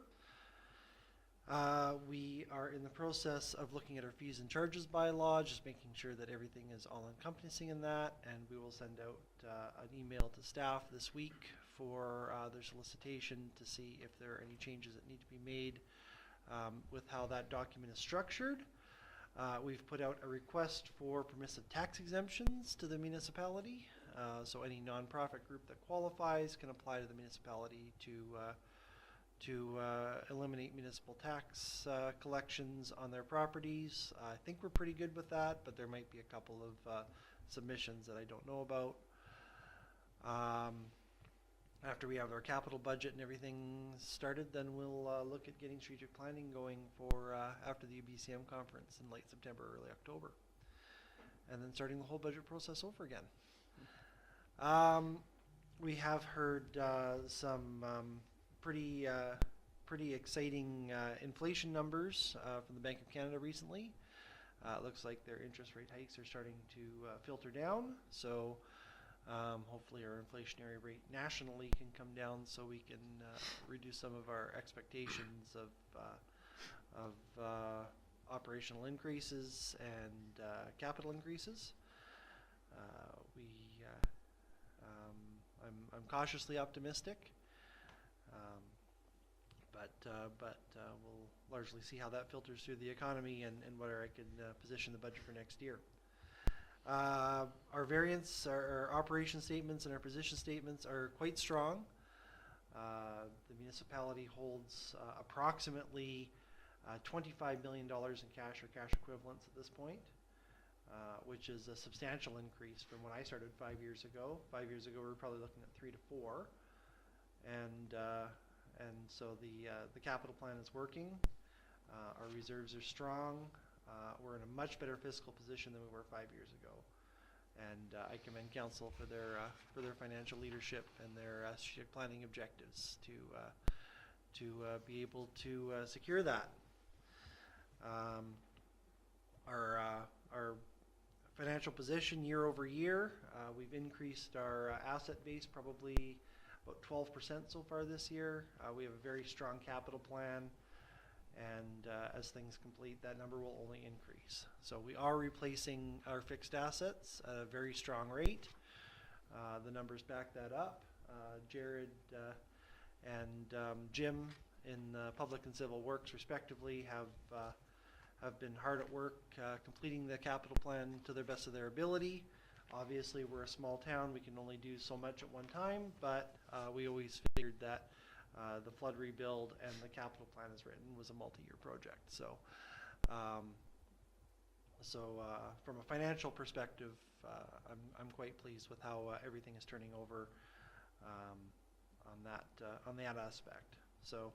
We are in the process of looking at our fees and charges bylaw, just making sure that everything is all encompassing in that, and we will send out an email to staff this week for their solicitation to see if there are any changes that need to be made with how that document is structured. We've put out a request for permissive tax exemptions to the municipality. So any nonprofit group that qualifies can apply to the municipality to eliminate municipal tax collections on their properties. I think we're pretty good with that, but there might be a couple of submissions that I don't know about. After we have our capital budget and everything started, then we'll look at getting strategic planning going for after the UBCM conference in late September, early October. And then starting the whole budget process over again. We have heard some pretty exciting inflation numbers from the Bank of Canada recently. It looks like their interest rate hikes are starting to filter down. So hopefully our inflationary rate nationally can come down so we can reduce some of our expectations of operational increases and capital increases. I'm cautiously optimistic, but we'll largely see how that filters through the economy and whether I can position the budget for next year. Our variance, our operation statements and our position statements are quite strong. The municipality holds approximately $25 million in cash or cash equivalents at this point, which is a substantial increase from when I started 5 years ago. 5 years ago, we were probably looking at 3 to 4, and so the capital plan is working. Our reserves are strong. We're in a much better fiscal position than we were 5 years ago, and I commend council for their financial leadership and their strategic planning objectives to be able to secure that. Our financial position year over year, we've increased our asset base probably about 12% so far this year. We have a very strong capital plan, and as things complete, that number will only increase. So we are replacing our fixed assets at a very strong rate. The numbers back that up. Jared and Jim in Public and Civil Works respectively have been hard at work completing the capital plan to their best of their ability. Obviously, we're a small town. We can only do so much at one time, but we always figured that the flood rebuild and the capital plan as written was a multi-year project. So, from a financial perspective, I'm quite pleased with how everything is turning over on that aspect. So,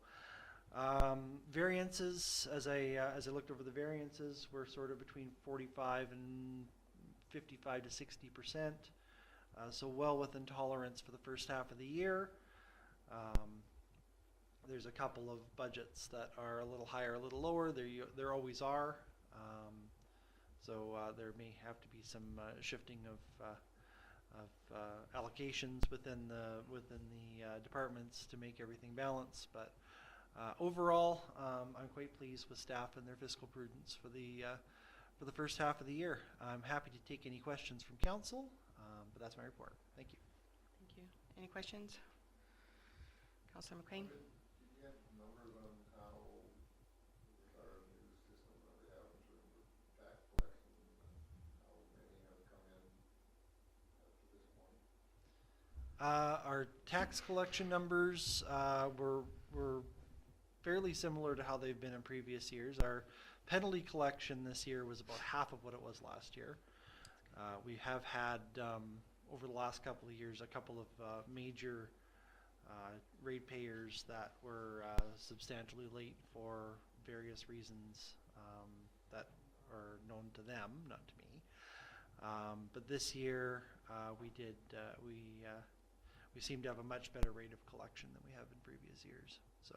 variances, as I looked over the variances, we're sort of between 45 and 55 to 60%. So well within tolerance for the first half of the year. There's a couple of budgets that are a little higher, a little lower. There always are. So there may have to be some shifting of allocations within the departments to make everything balance. But overall, I'm quite pleased with staff and their fiscal prudence for the first half of the year. I'm happy to take any questions from council, but that's my report. Thank you. Thank you. Any questions? Councilor McLean? Did you have numbers on how, with our new system that we have in terms of tax collection, and how many have come in up to this point? Our tax collection numbers were fairly similar to how they've been in previous years. Our penalty collection this year was about half of what it was last year. We have had, over the last couple of years, a couple of major ratepayers that were substantially late for various reasons that are known to them, not to me. But this year, we seem to have a much better rate of collection than we have in previous years. So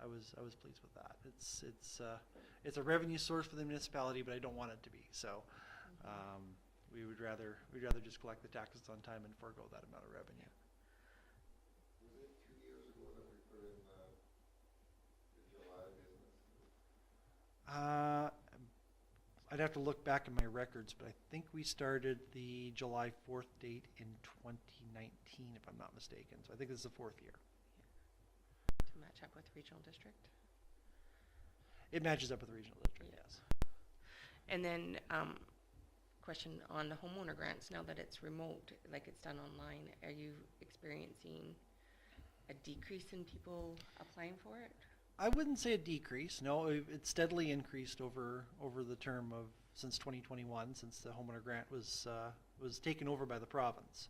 I was pleased with that. It's a revenue source for the municipality, but I don't want it to be. So we'd rather just collect the taxes on time and forego that amount of revenue. Was it 2 years ago that we put in the July business? I'd have to look back in my records, but I think we started the July 4th date in 2019, if I'm not mistaken. So I think this is the 4th year. To match up with regional district? It matches up with the regional district, Yeah. yes. And then, question on the homeowner grants, now that it's remote, like it's done online, are you experiencing a decrease in people applying for it? I wouldn't say a decrease. No, it's steadily increased over the term of since 2021, since the homeowner grant was taken over by the province.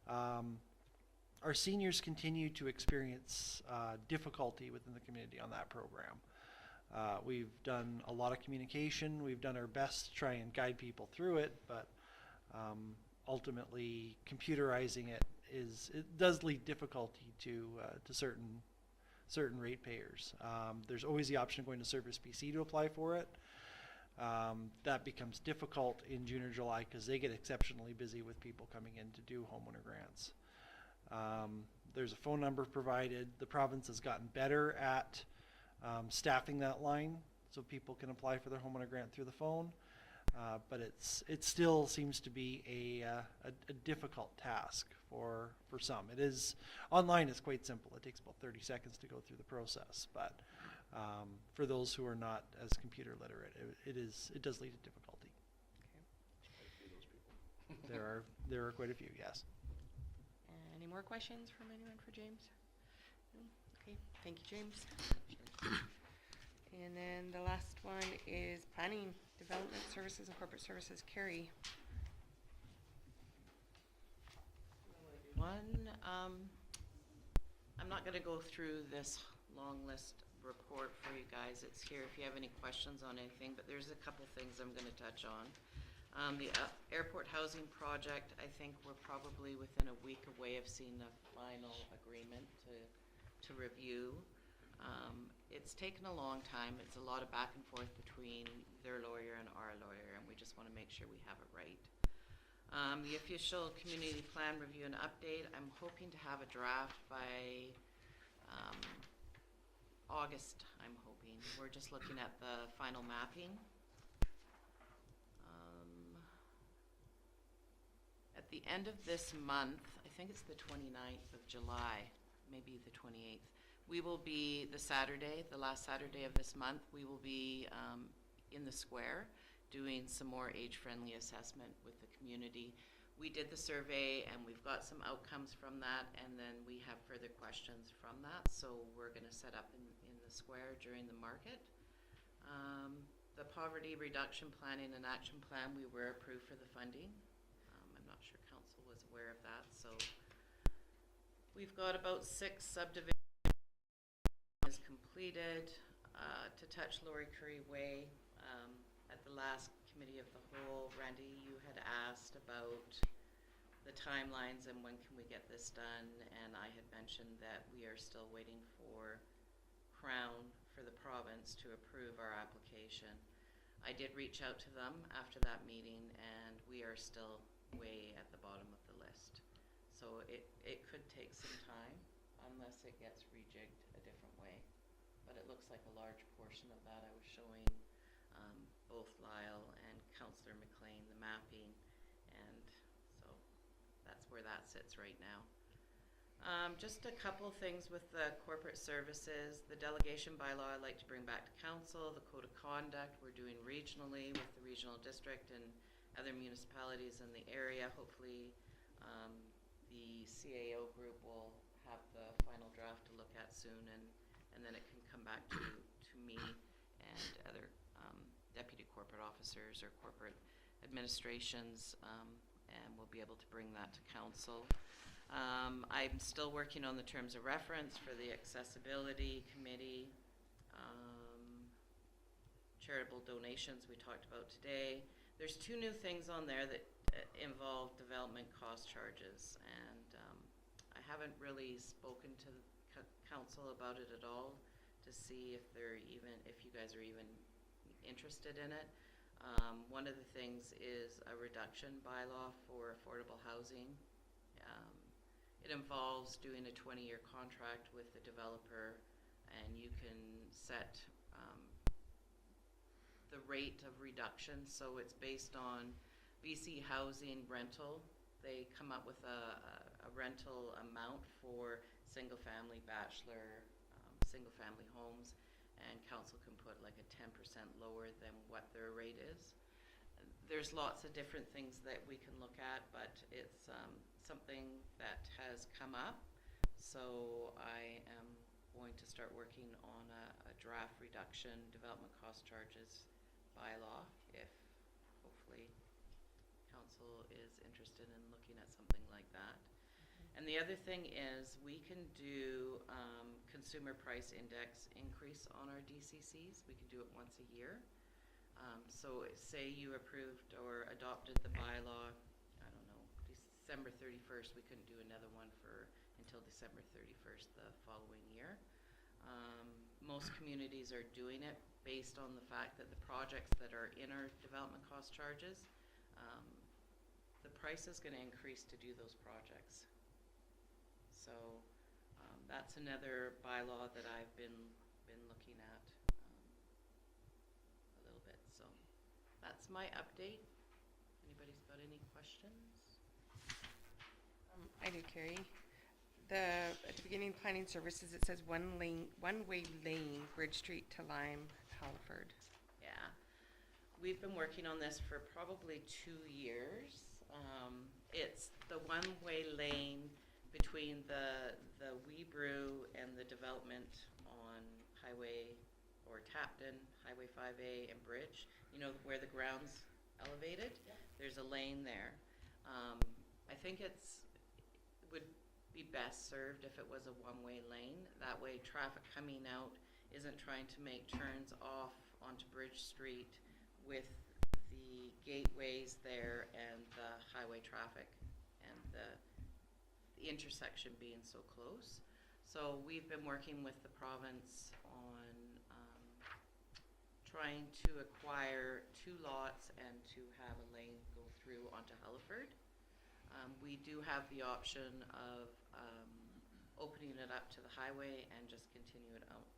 Our seniors continue to experience difficulty within the community on that program. We've done a lot of communication. We've done our best to try and guide people through it, but ultimately computerizing it does lead difficulty to certain ratepayers. There's always the option of going to Service BC to apply for it. That becomes difficult in June or July because they get exceptionally busy with people coming in to do homeowner grants. There's a phone number provided. The province has gotten better at staffing that line so people can apply for their homeowner grant through the phone. But it still seems to be a difficult task for some. It is online is quite simple. It takes about 30 seconds to go through the process. But for those who are not as computer literate, it does lead to difficulty. Okay. There are quite a few, yes. Any more questions from anyone for James? No? Okay, thank you, James. And then the last one is Planning, Development Services and Corporate Services, Carrie. I'm not gonna go through this long list report for you guys. It's here if you have any questions on anything, but there's a couple things I'm gonna touch on. The airport housing project, I think we're probably within a week away of seeing the final agreement to review. It's taken a long time. It's a lot of back and forth between their lawyer and our lawyer, and we just wanna make sure we have it right. The official community plan review and update, I'm hoping to have a draft by August, I'm hoping. We're just looking at the final mapping. At the end of this month, I think it's the 29th of July, maybe the 28th, we will be, the last Saturday of this month, we will be in the square doing some more age-friendly assessment with the community. We did the survey and we've got some outcomes from that, and then we have further questions from that, so we're gonna set up in the square during the market. The poverty reduction planning and action plan, we were approved for the funding. I'm not sure council was aware of that, so we've got about 6 subdivisions is completed. To touch Laurie Curry Way, at the last committee of the whole, Randy, you had asked about the timelines and when can we get this done, and I had mentioned that we are still waiting for Crown for the province to approve our application. I did reach out to them after that meeting, and we are still way at the bottom of the list. So it could take some time unless it gets rejigged a different way. But it looks like a large portion of that I was showing both Lyle and Councillor McLean the mapping, and so that's where that sits right now. Just a couple things with the corporate services. The delegation bylaw I'd like to bring back to council. The code of conduct we're doing regionally with the regional district and other municipalities in the area. Hopefully the CAO group will have the final draft to look at soon, and then it can come back to me and other deputy corporate officers or corporate administrations, and we'll be able to bring that to council. I'm still working on the terms of reference for the accessibility committee. Charitable donations we talked about today. There's 2 new things on there that involve development cost charges, and I haven't really spoken to council about it at all to see if you guys are even interested in it. One of the things is a reduction bylaw for affordable housing. It involves doing a 20-year contract with the developer, and you can set the rate of reduction. So it's based on BC Housing rental. They come up with a rental amount for single-family bachelor, single-family homes, and council can put like a 10% lower than what their rate is. There's lots of different things that we can look at, but it's something that has come up. So I am going to start working on a draft reduction development cost charges bylaw, if hopefully council is interested in looking at something like that. And the other thing is we can do consumer price index increase on our DCCs. We can do it once a year. So say you approved or adopted the bylaw, I don't know, December 31st, we couldn't do another one until December 31st the following year. Most communities are doing it based on the fact that the projects that are in our development cost charges, the price is going to increase to do those projects. So that's another bylaw that I've been looking at a little bit. So that's my update. Anybody's got any questions? I do, Carrie. At the beginning of planning services, it says one-way lane, Bridge Street to Lime, Halford. Yeah. We've been working on this for probably 2 years. It's the one-way lane between the Weebrew and the development on Highway, or Tapton, Highway 5A and Bridge, you know, where the ground's elevated? There's a lane there. I think would be best served if it was a one-way lane. That way traffic coming out isn't trying to make turns off onto Bridge Street with the gateways there and the highway traffic and the intersection being so close. So we've been working with the province on trying to acquire 2 lots and to have a lane go through onto Halliford. We do have the option of opening it up to the highway and just continue it out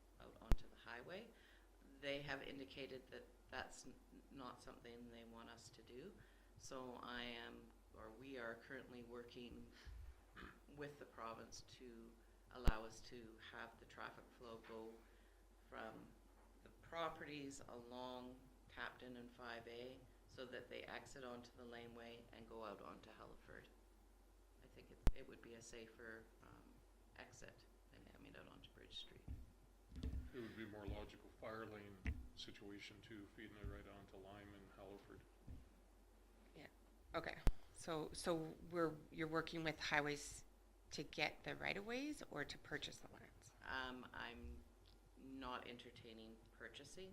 onto the highway. They have indicated that that's not something they want us to do. So we are currently working with the province to allow us to have the traffic flow go from the properties along Tapton and 5A so that they exit onto the laneway and go out onto Halliford. I think it would be a safer exit than coming out onto Bridge Street. It would be more logical fire lane situation too, feeding it right onto Lime and Halliford. Yeah, okay. So you're working with highways to get the right-of-ways or to purchase the lands? I'm not entertaining purchasing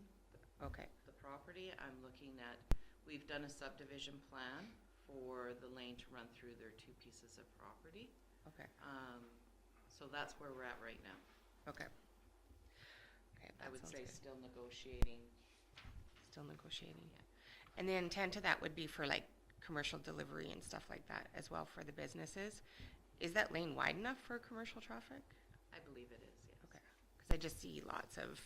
Okay, the property. I'm looking at, we've done a subdivision plan for the lane to run through their 2 pieces of property. okay, So that's where we're at right now. okay. Okay, I that would sounds say good. still negotiating. Still negotiating. And the intent of that would be for like commercial delivery and stuff like that as well for the businesses. Is that lane wide enough for commercial traffic? I believe it is, yes. Okay, because I just see lots of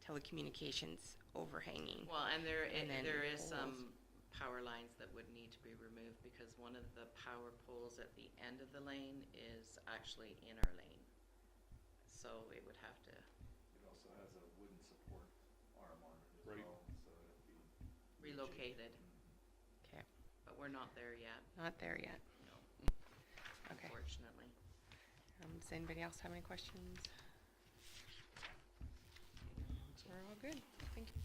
telecommunications overhanging. Well, and there And then is poles. some power lines that would need to be removed because one of the power poles at the end of the lane is actually in our lane. So it would have to It also has a wooden support arm on it as Right. well, so it'll be. relocated, Okay, but we're not there yet, not there yet. no, Okay. unfortunately. Does anybody else have any questions? We're all good. Thank you.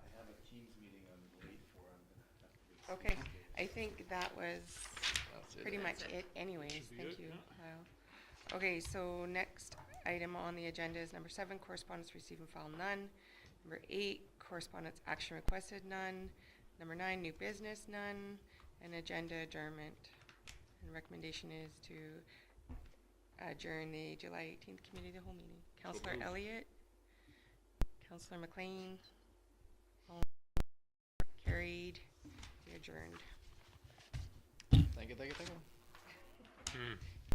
I have a Teams meeting I'm late for, I'm gonna have to be. Okay, I think that was That's it. pretty much That's it. it anyways. Should be Thank it, you, yeah. Kyle. Okay, so next item on the agenda is number 7, correspondence received and filed, none. Number 8, correspondence action requested, none. Number 9, new business, none. And agenda adjournment. And recommendation is to adjourn the July 18th committee of the whole meeting. Councillor moved. Elliott, Councillor McLean, all carried, we adjourned. Thank you. Hmm.